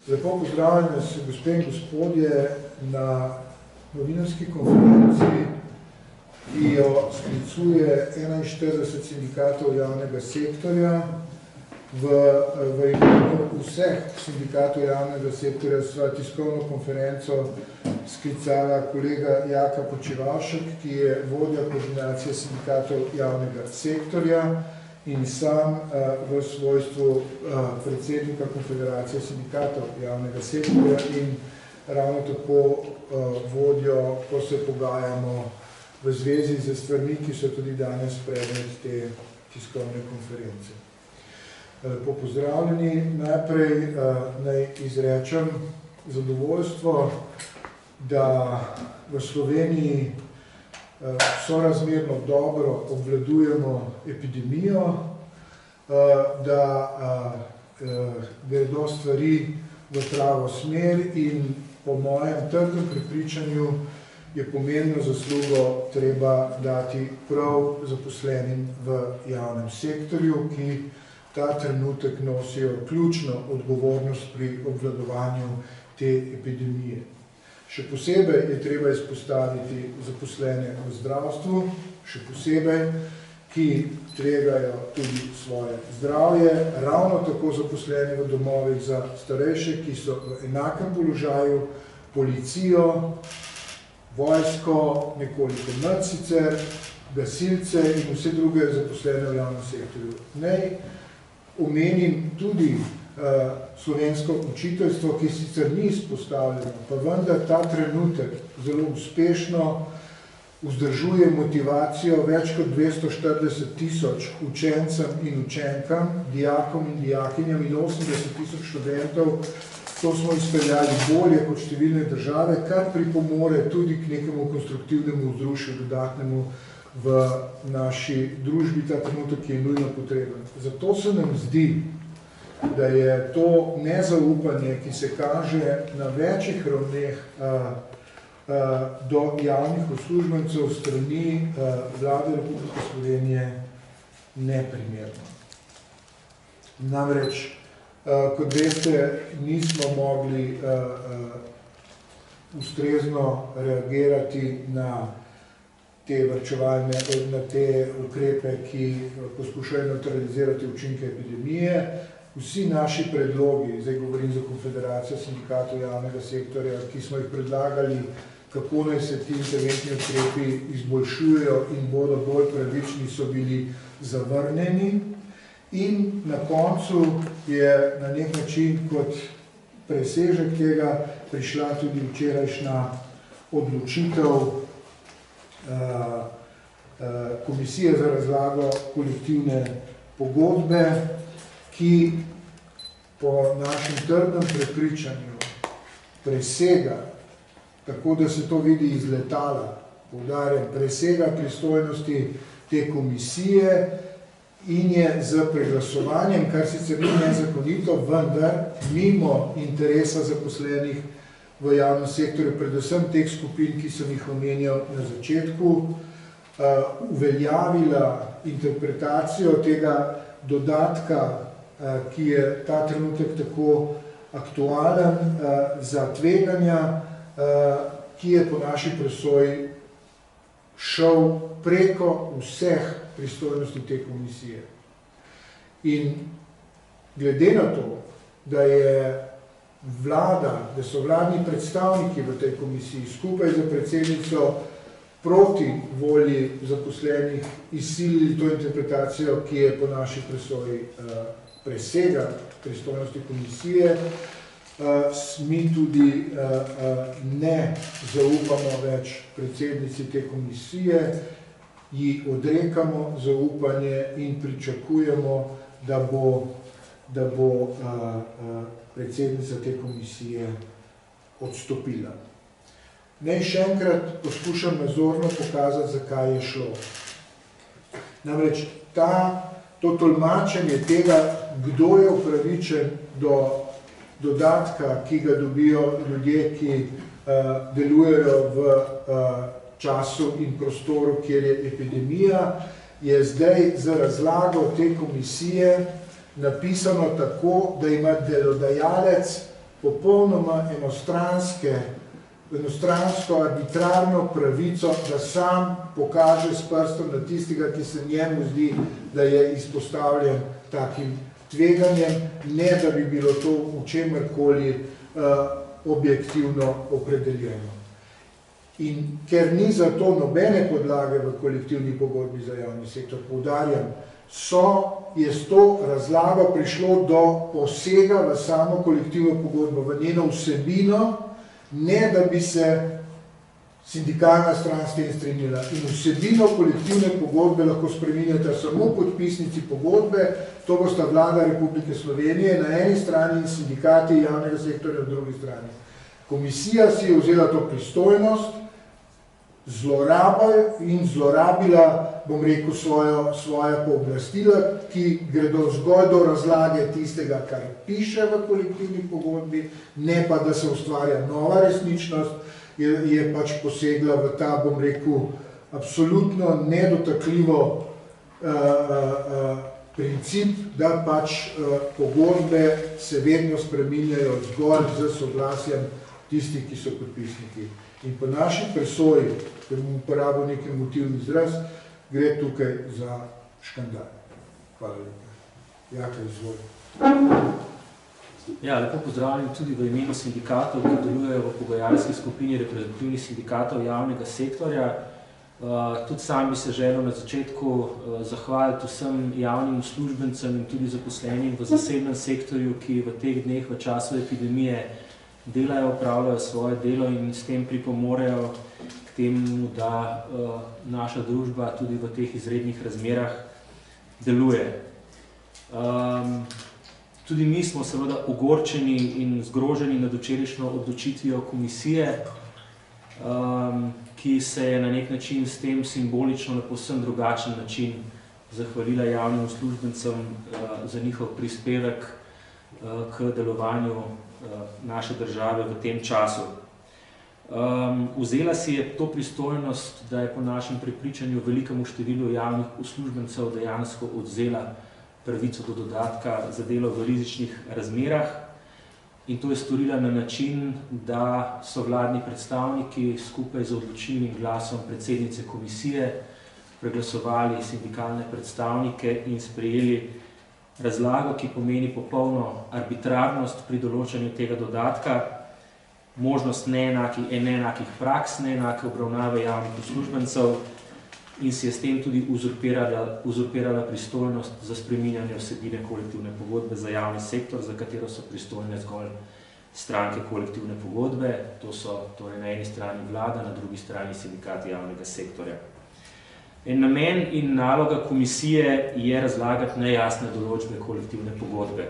Lepo pozdravljeni se, gospe in gospodje, na novinarski konferenci, ki jo sklicuje 41 sindikatov javnega sektorja. V imenu vseh sindikatov javnega sektorja sva tiskovno konferenco sklicala kolega Jaka Počivalšek, ki je vodja koordinacije sindikatov javnega sektorja, in sam v svojstvu predsednika Konfederacije sindikatov javnega sektorja in ravno tako vodjo, ko se pogajamo v zvezi z stvarmi, ki so tudi danes predmet te tiskovne konference. Lepo pozdravljeni. Najprej naj izrečem zadovoljstvo, da v Sloveniji sorazmerno dobro obvladujemo epidemijo, da gredo stvari v pravo smer in po mojem trdnem prepričanju je pomembno zaslugo treba dati prav zaposlenim v javnem sektorju, ki ta trenutek nosijo ključno odgovornost pri obvladovanju te epidemije. Še posebej je treba izpostaviti zaposlene v zdravstvu, še posebej, ki tvegajo tudi svoje zdravje, ravno tako zaposleni v domovih za starejše, ki so v enakem položaju, policijo, vojsko, nekoliko manj sicer, gasilce in vse druge zaposlene v javnem sektorju. Naj omenim tudi slovensko učiteljstvo, ki sicer ni izpostavljeno, pa vendar ta trenutek zelo uspešno vzdržuje motivacijo več kot 240 tisoč učencem in učenkam, dijakom in dijakinjam in 80 tisoč študentov. To smo izpeljali bolje kot številne države, kar pripomore tudi k nekemu konstruktivnemu vzdušju dodatnemu v naši družbi, ta trenutek, ki je nujno potreben. Zato se nam zdi, da je to nezaupanje, ki se kaže na večjih ravneh do javnih uslužbencev strani Vlade Republike Slovenije neprimerno. Namreč, kot veste, nismo mogli ustrezno reagirati na te varčevalne, na te ukrepe, ki poskušajo neutralizirati učinke epidemije. Vsi naši predlogi, zdaj govorim za Konfederacijo sindikatov javnega sektorja, ki smo jih predlagali, kako naj se ti interventni ukrepi izboljšujejo in bodo bolj pravični, so bili zavrnjeni. In na koncu je na nek način kot presežek tega prišla tudi včerajšnja odločitev Komisije za razlago kolektivne pogodbe, ki po našem trdnem prepričanju presega, tako da se to vidi iz letala, poudarjam, presega pristojnosti te komisije in je z preglasovanjem, kar sicer ni nezakonito, vendar mimo interesa zaposlenih v javnem sektorju, predvsem teh skupin, ki sem jih omenjal na začetku, uveljavila interpretacijo tega dodatka, ki je ta trenutek tako aktualen za tveganja, ki je po naši presoji šel preko vseh pristojnosti te komisije. In glede na to, da je vlada, da so vladni predstavniki v tej komisiji skupaj z predsednico proti volji zaposlenih izsilili to interpretacijo, ki je po naši presoji presega pristojnosti komisije, mi tudi ne zaupamo več predsednici te komisije, ji odrekamo zaupanje in pričakujemo, da bo predsednica te komisije odstopila. Naj še enkrat poskušam nazorno pokazati, zakaj je šlo. Namreč to tolmačenje tega, kdo je upravičen do dodatka, ki ga dobijo ljudje, ki delujejo v času in prostoru, kjer je epidemija, je zdaj z razlago te komisije napisano tako, da ima delodajalec popolnoma enostransko, arbitrarno pravico, da sam pokaže s prstom na tistega, ki se njemu zdi, da je izpostavljen takim tveganjem, ne da bi bilo to v čemerkoli objektivno opredeljeno. In ker ni za to nobene podlage v kolektivni pogodbi za javni sektor, poudarjam, je s to razlago prišlo do posega v samo kolektivno pogodbo, v njeno vsebino, ne da bi se sindikalna stran s tem strinjala. In vsebino kolektivne pogodbe lahko spreminjata samo podpisnici pogodbe, to bosta Vlada Republike Slovenije na eni strani in sindikati javnega sektorja na drugi strani. Komisija si je vzela to pristojnost, zlorabila, bom rekel, svoje pooblastila, ki gredo zgolj do razlage tistega, kar piše v kolektivni pogodbi, ne pa, da se ustvarja nova resničnost, je pač posegla v ta, bom rekel, absolutno nedotakljivo princip, da pač pogodbe se vedno spreminjajo zgolj z soglasjem tistih, ki so podpisniki. In po naši presoji, ker bom uporabil neki motivni izraz, gre tukaj za škandal. Hvala lepa. Jaka, izvolj. Ja, lepo pozdravljam tudi v imenu sindikatov, ki delujejo v pogajalski skupini reprezentativnih sindikatov javnega sektorja. Tudi sam bi se želel na začetku zahvaliti vsem javnim uslužbencem in tudi zaposlenim v zasebnem sektorju, ki v teh dneh v času epidemije delajo, opravljajo svoje delo in s tem pripomorejo k temu, da naša družba tudi v teh izrednih razmerah deluje. Tudi mi smo seveda ogorčeni in zgroženi nad včerajšnjo odločitvijo komisije, ki se je na nek način s tem simbolično na povsem drugačen način zahvalila javnim uslužbencem za njihov prispevek k delovanju naše države v tem času. Vzela si je to pristojnost, da je po našem prepričanju velikemu številu javnih uslužbencev dejansko odvzela pravico do dodatka za delo v rizičnih razmerah in to je storila na način, da so vladni predstavniki skupaj z odločilnim glasom predsednice komisije preglasovali sindikalne predstavnike in sprejeli razlago, ki pomeni popolno arbitrarnost pri določanju tega dodatka, možnost neenakih praks, neenake obravnave javnih uslužbencev in si je s tem tudi uzurpirala pristojnost za spreminjanje vsebine kolektivne pogodbe za javni sektor, za katero so pristojne zgolj stranke kolektivne pogodbe, to so torej na eni strani vlada, na drugi strani sindikati javnega sektorja. En namen in naloga komisije je razlagati nejasne določbe kolektivne pogodbe.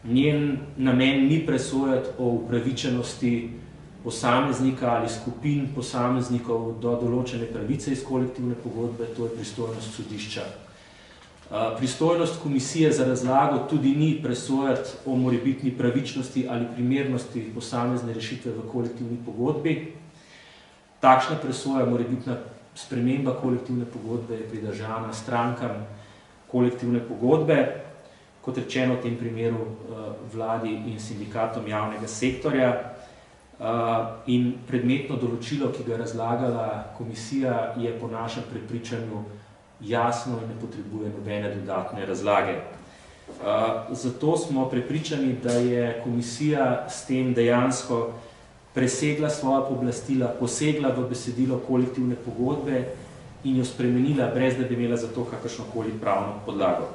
Njen namen ni presojati o upravičenosti posameznika ali skupin posameznikov do določene pravice iz kolektivne pogodbe, to je pristojnost sodišča. Pristojnost komisije za razlago tudi ni presojati o morebitni pravičnosti ali primernosti posamezne rešitve v kolektivni pogodbi. Takšna presoja, morebitna sprememba kolektivne pogodbe je pridržana strankam kolektivne pogodbe, kot rečeno v tem primeru vladi in sindikatom javnega sektorja. In predmetno določilo, ki ga je razlagala komisija, je po našem prepričanju jasno in ne potrebuje nobene dodatne razlage. Zato smo prepričani, da je komisija s tem dejansko presegla svoja pooblastila, posegla v besedilo kolektivne pogodbe in jo spremenila, brez da bi imela za to kakršnokoli pravno podlago.